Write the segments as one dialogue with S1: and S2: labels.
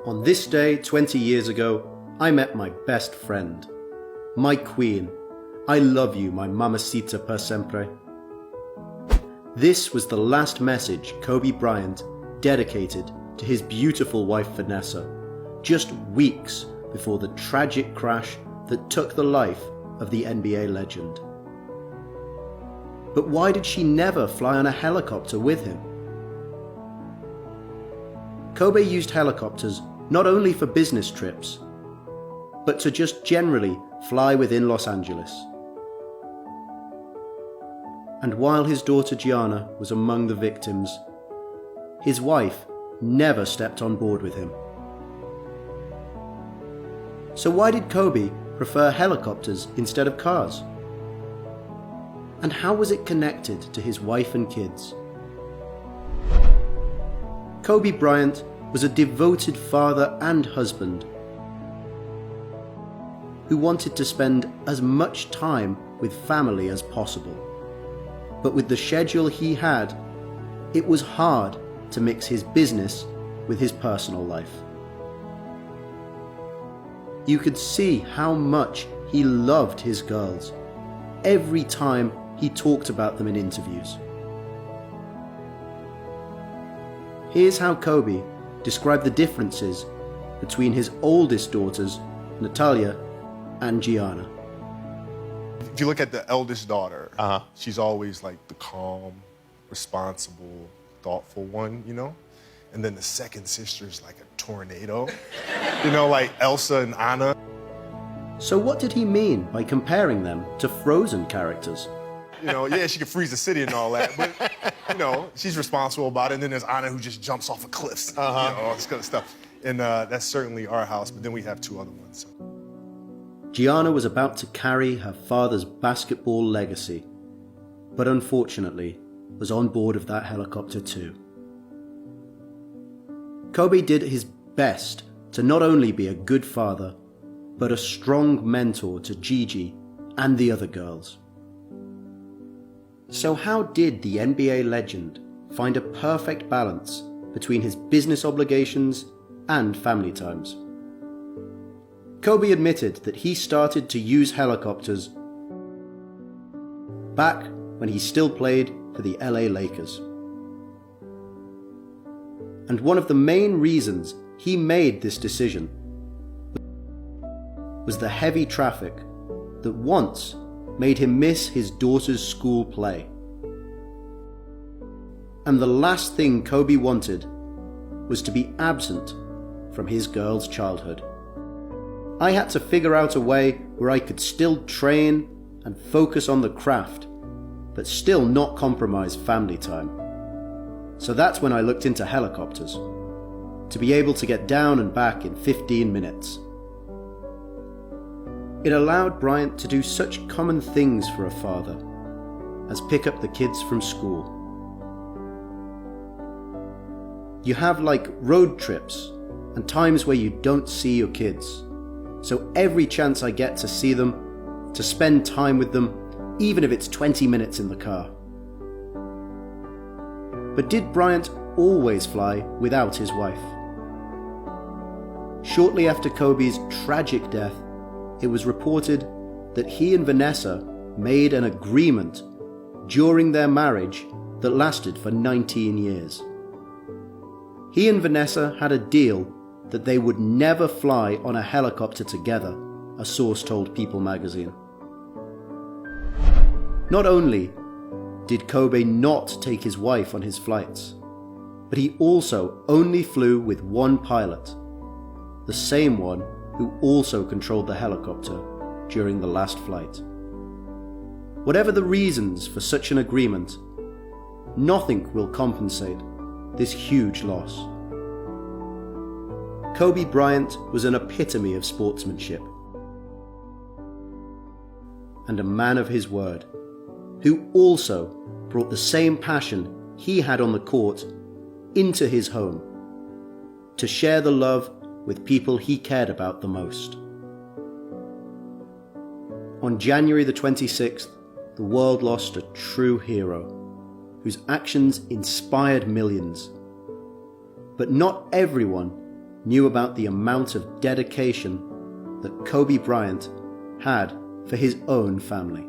S1: On this day 20 years ago, I met my best friend, my queen. I love you, my mamacita per sempre. This was the last message Kobe Bryant dedicated to his beautiful wife Vanessa, just weeks before the tragic crash that took the life of the NBA legend. But why did she never fly on a helicopter with him? Kobe used helicopters not only for business trips, but to just generally fly within Los Angeles. And while his daughter Gianna was among the victims, his wife never stepped on board with him. So why did Kobe prefer helicopters instead of cars? And how was it connected to his wife and kids? Kobe Bryant was a devoted father and husband who wanted to spend as much time with family as possible. But with the schedule he had, it was hard to mix his business with his personal life. You could see how much he loved his girls every time he talked about them in interviews. Here's how Kobe described the differences between his oldest daughters, Natalia and Gianna.
S2: If you look at the eldest daughter, she's always like the calm, responsible, thoughtful one, you know? And then the second sister's like a tornado, you know, like Elsa and Anna.
S1: So what did he mean by comparing them to Frozen characters?
S2: You know, yeah, she can freeze the city and all that, but, you know, she's responsible about it. And then there's Anna who just jumps off of cliffs, you know, all this kind of stuff. And that's certainly our house, but then we have two other ones.
S1: Gianna was about to carry her father's basketball legacy, but unfortunately was on board of that helicopter too. Kobe did his best to not only be a good father, but a strong mentor to Gigi and the other girls. So how did the NBA legend find a perfect balance between his business obligations and family times? Kobe admitted that he started to use helicopters back when he still played for the LA Lakers. And one of the main reasons he made this decision was the heavy traffic that once made him miss his daughter's school play. And the last thing Kobe wanted was to be absent from his girl's childhood. I had to figure out a way where I could still train and focus on the craft, but still not compromise family time. So that's when I looked into helicopters, to be able to get down and back in 15 minutes. It allowed Bryant to do such common things for a father, as pick up the kids from school. You have like road trips and times where you don't see your kids. So every chance I get to see them, to spend time with them, even if it's 20 minutes in the car. But did Bryant always fly without his wife? Shortly after Kobe's tragic death, it was reported that he and Vanessa made an agreement during their marriage that lasted for 19 years. He and Vanessa had a deal that they would never fly on a helicopter together, a source told People magazine. Not only did Kobe not take his wife on his flights, but he also only flew with one pilot, the same one who also controlled the helicopter during the last flight. Whatever the reasons for such an agreement, nothing will compensate this huge loss. Kobe Bryant was an epitome of sportsmanship and a man of his word, who also brought the same passion he had on the court into his home, to share the love with people he cared about the most. On January the 26th, the world lost a true hero, whose actions inspired millions. But not everyone knew about the amount of dedication that Kobe Bryant had for his own family.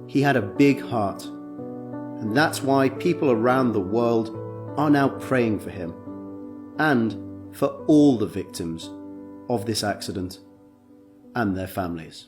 S1: He had a big heart, and that's why people around the world are now praying for him and for all the victims of this accident and their families.